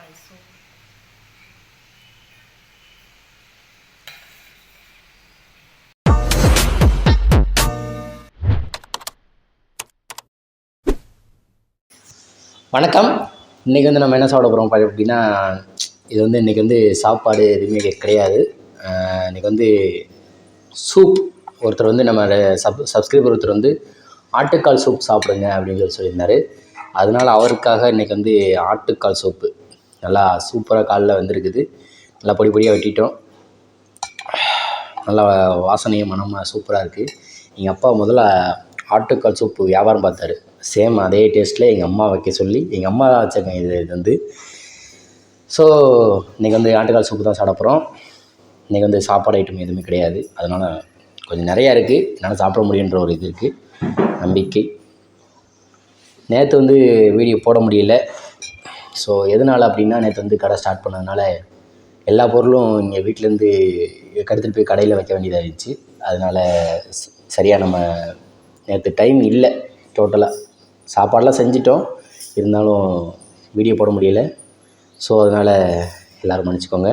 ஆட்டுக்கால் சூப். வணக்கம். இன்றைக்கி வந்து நம்ம என்ன சாப்பிட போகிறோம் அப்படின்னா, இது வந்து இன்றைக்கி வந்து சாப்பாடு எதுவுமே கிடையாது. இன்றைக்கி வந்து சூப். ஒருத்தர் வந்து நம்ம சப்ஸ்கிரைபர் ஒருத்தர் வந்து ஆட்டுக்கால் சூப் சாப்பிடுங்க அப்படின்னு சொல்லியிருந்தார். அதனால் அவருக்காக இன்றைக்கி வந்து ஆட்டுக்கால் சூப்பு நல்லா சூப்பராக காலில் வந்திருக்குது. நல்லா பொடி பொடியாக வெட்டிட்டோம். நல்லா வாசனையும் மனமாக சூப்பராக இருக்குது. எங்கள் அப்பா முதல்ல ஆட்டுக்கால் சூப்பு வியாபாரம் பார்த்தாரு. சேம் அதே டேஸ்ட்டில் எங்கள் அம்மா வைக்க சொல்லி எங்கள் அம்மா தான் வச்சுருக்கேன். இது வந்து ஸோ இன்றைக்கி வந்து ஆட்டுக்கால் சூப்பு தான் சாப்பிட போகிறோம். இன்றைக்கி வந்து சாப்பாடு ஐட்டம் எதுவுமே கிடையாது. அதனால் கொஞ்சம் நிறையா இருக்குது, என்னால் சாப்பிட முடியுன்ற ஒரு இது இருக்குது, நம்பிக்கை. நேற்று வந்து வீடியோ போட முடியல. ஸோ எதனால் அப்படின்னா, நேற்று வந்து கடை ஸ்டார்ட் பண்ணதுனால எல்லா பொருளும் இங்கே வீட்டிலேருந்து எடுத்துகிட்டு போய் கடையில் வைக்க வேண்டியதாக இருந்துச்சு. அதனால் சரியாக நம்ம நேற்று டைம் இல்லை. டோட்டலாக சாப்பாடெலாம் செஞ்சிட்டோம், இருந்தாலும் வீடியோ போட முடியல. ஸோ அதனால் எல்லோரும் மன்னிச்சிக்கோங்க.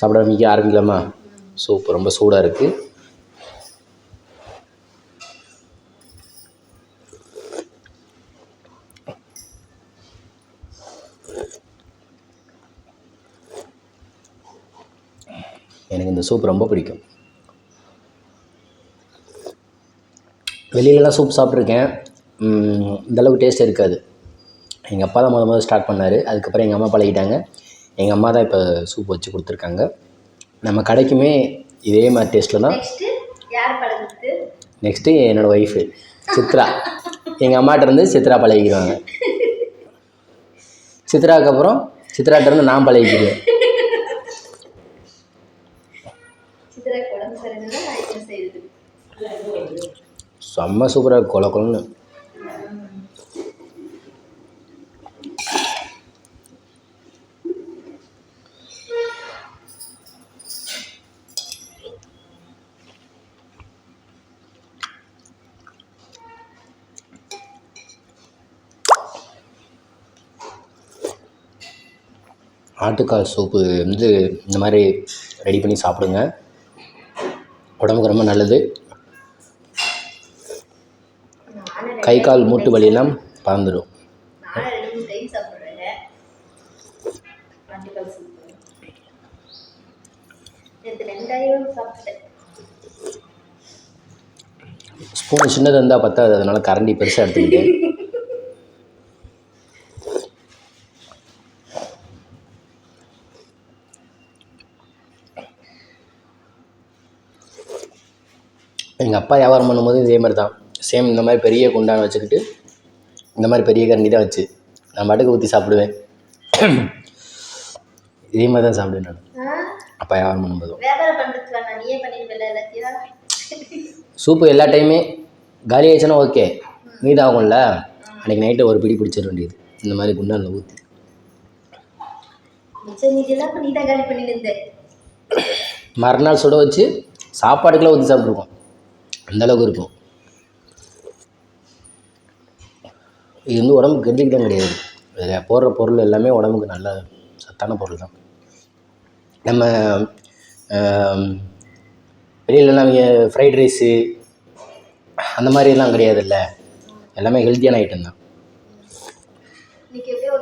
சாப்பிட ஆரம்பிக்கலாமா? சூப் ரொம்ப சூடாக இருக்குது. எனக்கு இந்த சூப் ரொம்ப பிடிக்கும். வெளியிலலாம் சூப் சாப்பிட்ருக்கேன், இந்தளவுக்கு டேஸ்ட் இருக்காது. எங்கள் அப்பா தான் முதல்ல ஸ்டார்ட் பண்ணார். அதுக்கப்புறம் எங்கள் அம்மா பழகிட்டாங்க. எங்கள் அம்மா தான் இப்போ சூப் வச்சு கொடுத்துருக்காங்க. நம்ம கடைக்குமே இதே மாதிரி டேஸ்ட்டில் தான். நெக்ஸ்ட்டு என்னோடய ஒய்ஃபு சித்ரா. எங்கள் அம்மாட்ட இருந்து சித்ரா பழகிடுவாங்க. சித்ராவுக்கு அப்புறம் சித்ராட்ட இருந்து நான் பழகிக்கிறேன். செம்ம சூப்பராக கொலை கொலன்னு. ஆட்டுக்கால் சூப்பு வந்து இந்த மாதிரி ரெடி பண்ணி சாப்பிடுங்க, உடம்புக்கு ரொம்ப நல்லது. கை கால் மூட்டு வலியெல்லாம் பறந்துடும். ஸ்பூன் சின்னதாக இருந்தால் பத்தாது, அதனால் கரண்டி பெருசாக எடுத்துக்கிட்டேன். எங்கள் அப்பா வியாபாரம் பண்ணும்போது இதே மாதிரி தான், சேம் இந்த மாதிரி பெரிய குண்டான் வச்சுக்கிட்டு இந்த மாதிரி பெரிய கரண்டி தான் வச்சு நான் பாட்டுக்கு ஊற்றி சாப்பிடுவேன். இதே மாதிரி தான் சாப்பிடுவேன் நான் அப்பா வியாபாரம் பண்ணும்போதும். சூப்பு எல்லா டைமே காலி ஆயிடுச்சுன்னா ஓகே, மீதாகும்ல, அன்றைக்கி நைட்டு ஒரு பிடி பிடிச்சிட வேண்டியது இந்த மாதிரி குண்டானில் ஊற்றி. மறுநாள் சுட வச்சு சாப்பாடுக்கெல்லாம் ஊற்றி சாப்பிட்ருக்கோம், அந்தளவுக்கு இருக்கும். இது வந்து உடம்புக்கு கெடுதிக்கு தான் கிடையாது. இதில் போடுற பொருள் எல்லாமே உடம்புக்கு நல்ல சத்தான பொருள் தான். நம்ம வெளியிலலாம் ஃப்ரைட் ரைஸு அந்த மாதிரிலாம் கிடையாதுல்ல, எல்லாமே ஹெல்த்தியான ஐட்டம் தான்.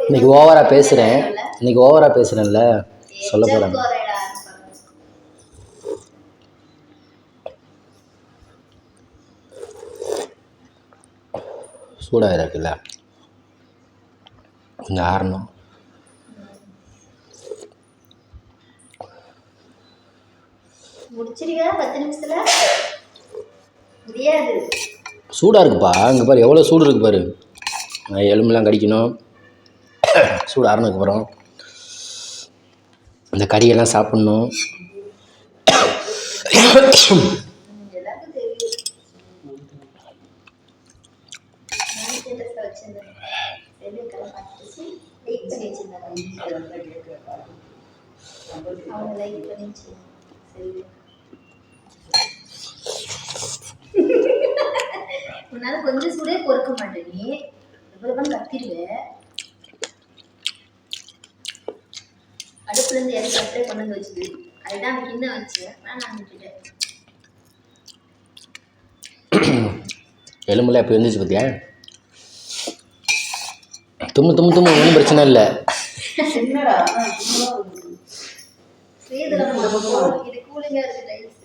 இன்றைக்கி ஓவராக பேசுகிறேன்ல, சொல்ல போகிறேன். சூடாக இருக்குல்ல, கொஞ்சம் ஆறணும். சூடாக இருக்குப்பா, இங்கே பாரு எவ்வளோ சூடு இருக்குது பாரு. எலும்புலாம் கடிக்கணும். சூடு ஆறுனதுக்கப்புறம் இந்த கறியெல்லாம் சாப்பிட்ணும். அவங்க லைக் பண்ணி என்னால கொஞ்சம் சூடே பொறுக்க மாட்டேன். நீ இவ்வளவு கத்திடுவேன். அடுப்புல இருந்து எனக்கு அப்படியே கொண்டு வந்து வச்சுது. அதுதான் கிண்ண வச்சேன். நான் விட்டுட்டேன். எலும்புல எப்படி இருந்துச்சு பார்த்தியா? தும்மு ஒன்றும் பிரச்சனை இல்லை. இது கூலிங்கா இருக்கு டைல்ஸ்.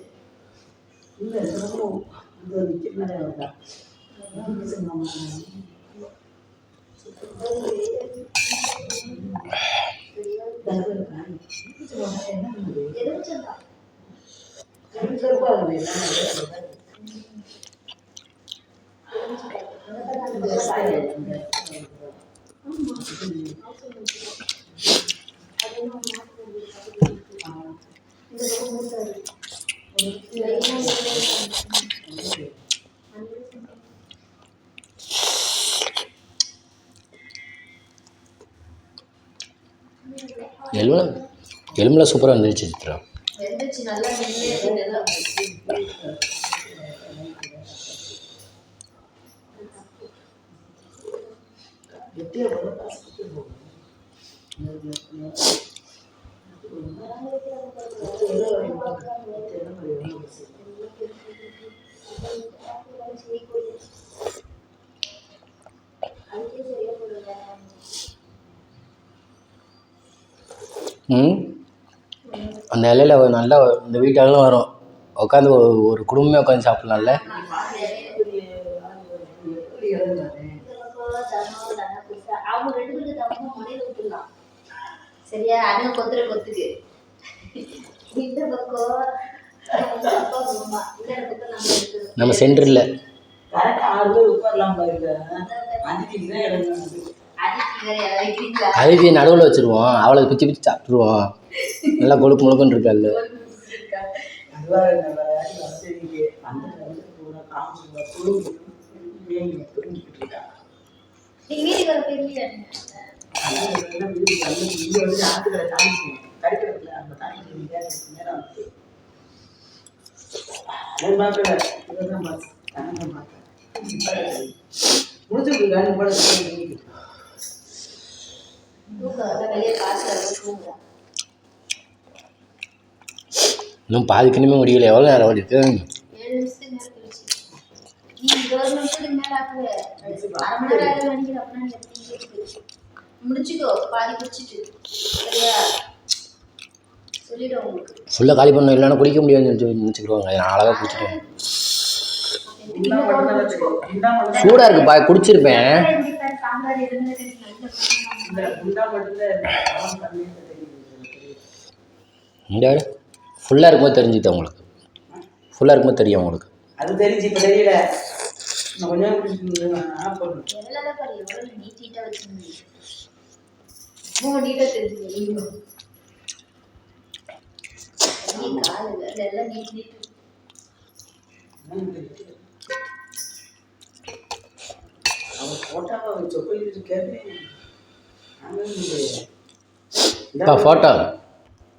எலும்புல சூப்பராக வந்துருச்சு சித்ரா. நல்லா அந்த இலையில் நல்லா இந்த வீட்டாலும் வரும். உட்காந்து ஒரு குடும்பமே உட்காந்து சாப்பிட்லாம்ல. சரியா? அண்ணன் கொத்துற கொத்துக்கு இந்த பக்கம் நம்ம சென்டரில் அதுக்கு நடுவில் வச்சுருவோம். அவளை பிச்சு சாப்பிட்ருவோம். நல்லா கொழுப்பு முழுக்குன்னு இருக்காள். இன்னும் பாதிக்கணுமே முடியல. எவ்வளோ நேரம் ஓடிட்டு ஃபுல்லாக காலி பண்ணணும். இல்லைன்னா குடிக்க முடியாதுன்னு நினச்சிக்கிடுவாங்க. நான் அழகாக குடிச்சிட்டேன். சூடாக இருக்குப்பா, குடிச்சிருப்பேன். இந்த ஃபுல்லாக இருக்கும்போது தெரிஞ்சுது உங்களுக்கு. ஃபுல்லாக இருக்கும்போது தெரியும் உங்களுக்கு. அது தெரிஞ்சு இப்போ தெரியல.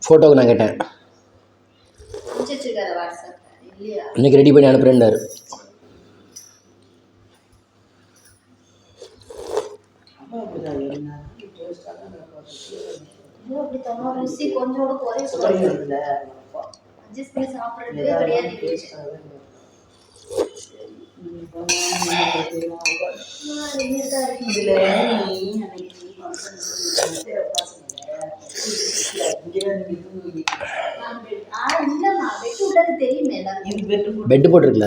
ஃபோட்டோவுக்கு நான் கேட்டேன். இன்னைக்கு ரெடி பண்ணி அனுப்புறேன்னாரு. பெட்டு போட்டிருக்கல.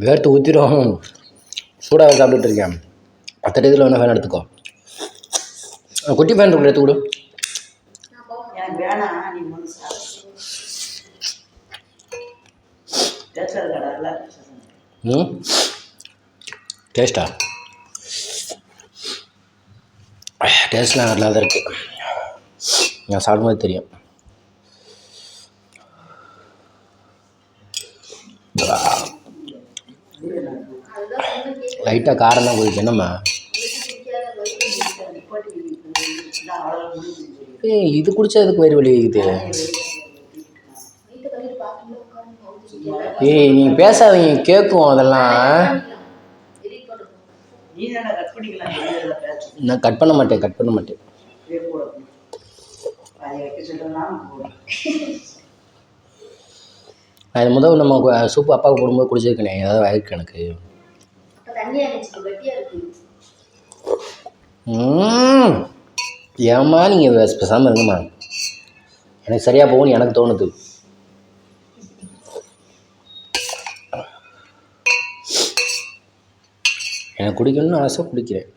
வேர்த்து ஊற்றிடும். சூடாக சாப்பிட்டுட்டு இருக்கேன். 10 இதில் வேணால் ஃபேன் எடுத்துக்கோ. குட்டி ஃபேன் எடுத்து கொடு. டேஸ்ட்டா? டேஸ்ட்லாம் நல்லா தான் இருக்குது. நான் சாப்பிடும்போது தெரியும். லைட்டாக காரம் தான் போயிடுச்சு. என்னம்மா இது குடித்தா எதுக்கு வயிறு வலி இருக்குது? நீங்கள் பேசாதீங்க, கேட்கும் அதெல்லாம். நான் கட் பண்ண மாட்டேன். நான் இது முதல் நம்ம சூப்பு அப்பாவுக்கு போடும்போது குடிச்சிருக்கேனே, ஏதாவது வயிறு எனக்கு. ஏம்மா நீங்கள் பேசாமல் இருங்கம்மா, எனக்கு சரியாக போகும்னு எனக்கு தோணுது. எனக்கு குடிக்கணும்னு ஆசை, குடிக்கிறேன்.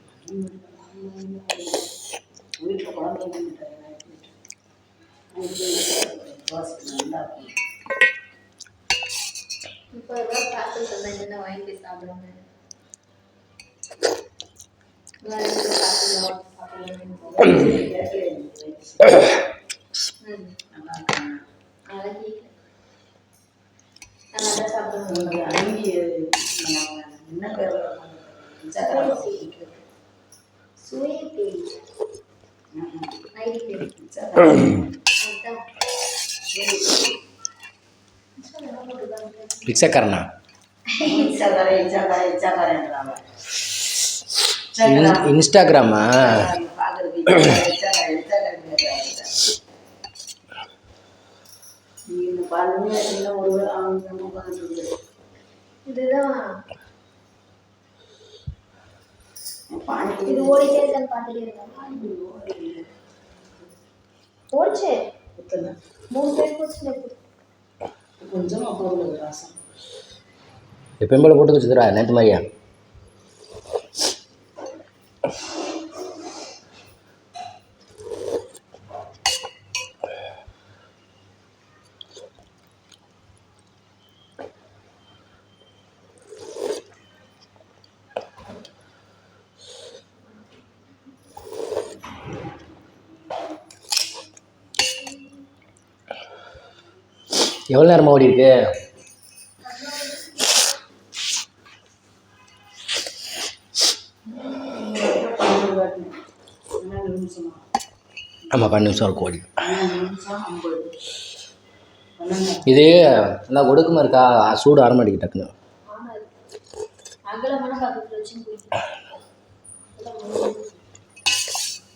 ரிக்ஷாக்காரனா? இன்ஸ்டாகிராமா? இது ஓடிட்டே இருக்கான்னு பார்த்துட்டே இருக்காங்க. ஓடிச்சு 3 பேர் போச்சு. கொஞ்சமாக போடுறது ராசம். எப்பயும் போல போட்டு வச்சுக்கிறா நேற்று மாதிரியா? எவ்வளோ நேரமாக ஓடி இருக்கு? ஆமாம், 12 நிமிஷம் இருக்கும் ஓடி. இது நல்லா ஒடுக்கமாக இருக்கா? சூடு ஆற மாட்டேங்குது டக்குன்னு.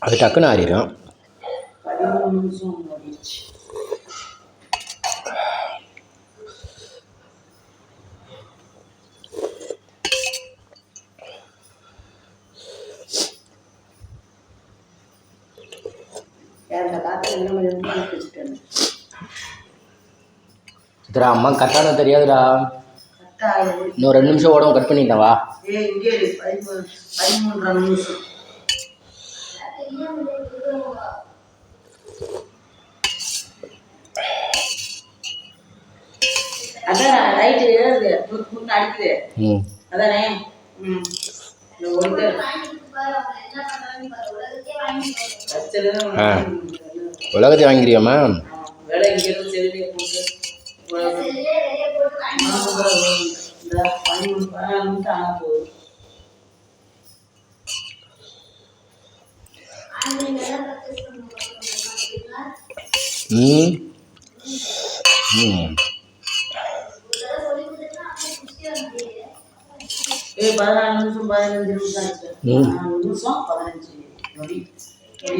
அது டக்குன்னு ஆறிடும். சித்ரா, அம்மா கட்டான தெரியாதுடா. இன்னும் 2 நிமிஷம் ஓடவும் கட் பண்ணிட்டேன். வா. உலகத்தை வாங்கிக்கிறியாம்மா?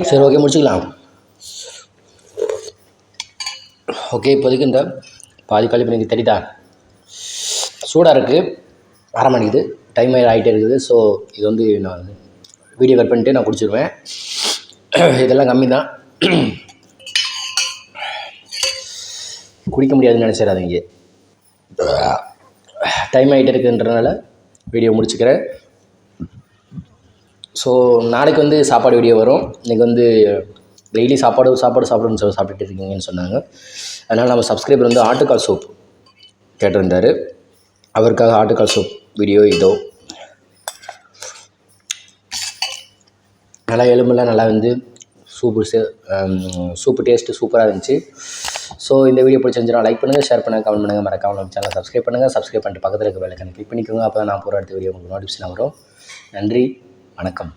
சரி, ஓகே, முடிச்சுக்கலாம். ஓகே, இப்போதைக்கு இந்த பாதி காலி பண்ணி தெரியுதா? சூடாக இருக்குது, வர மாட்டேங்குது, டைம் ஆகிட்டே இருக்குது. ஸோ இது வந்து நான் வீடியோ கட் பண்ணிட்டு நான் குடிச்சிடுவேன். இதெல்லாம் கம்மி தான், குடிக்க முடியாதுன்னு நினச்சிடாதீங்க. டைம் ஆகிட்டே இருக்குன்றனால வீடியோ முடிச்சுக்கிறேன். ஸோ நாளைக்கு வந்து சாப்பாடு வீடியோ வரும். இன்றைக்கி வந்து டெய்லி சாப்பாடுன்னு சாப்பிட்டுட்டு இருக்கீங்கன்னு சொன்னாங்க. அதனால் நம்ம சப்ஸ்கிரைபர் வந்து ஆட்டுக்கால் சூப் கேட்டிருந்தார். அவருக்காக ஆட்டுக்கால் சூப் வீடியோ இதோ. நல்லா எலும்பெல்லாம் நல்லா வந்து சூப்பு டேஸ்ட்டு சூப்பராக இருந்துச்சு. ஸோ இந்த வீடியோ பிடிச்சிருந்துச்சுன்னா லைக் பண்ணுங்கள், ஷேர் பண்ணுங்கள், கமெண்ட் பண்ணுங்கள், மறக்காம நம்ம சேனலை சப்ஸ்கிரைப் பண்ணுங்கள். சப்ஸ்கிரைப் பண்ணிட்டு பக்கத்தில் இருக்க பெல் ஐகானை கிளிக் பண்ணிக்கோங்க. அப்போ தான் நான் போகிற அடுத்த வீடியோ உங்களுக்கு நோட்டிஃபிகேஷன் வரும். நன்றி, வணக்கம்.